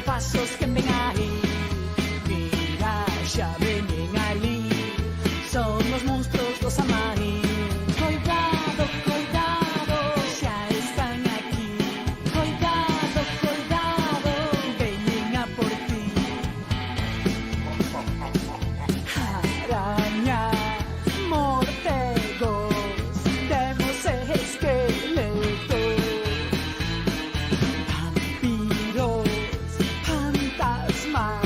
Passos que ven ahí, mira, ya vienen allí, son los monstruos los amarí. Cuidado, cuidado, ya están aquí. Cuidado, cuidado, vienen a por ti. Arañas, mortegos, demos esqueletos, vampiros, fantasmas,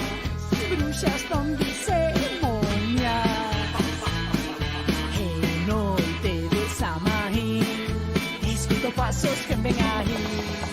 bruxas con demonias. En noite de Samhain, escuto pasos que ven aí.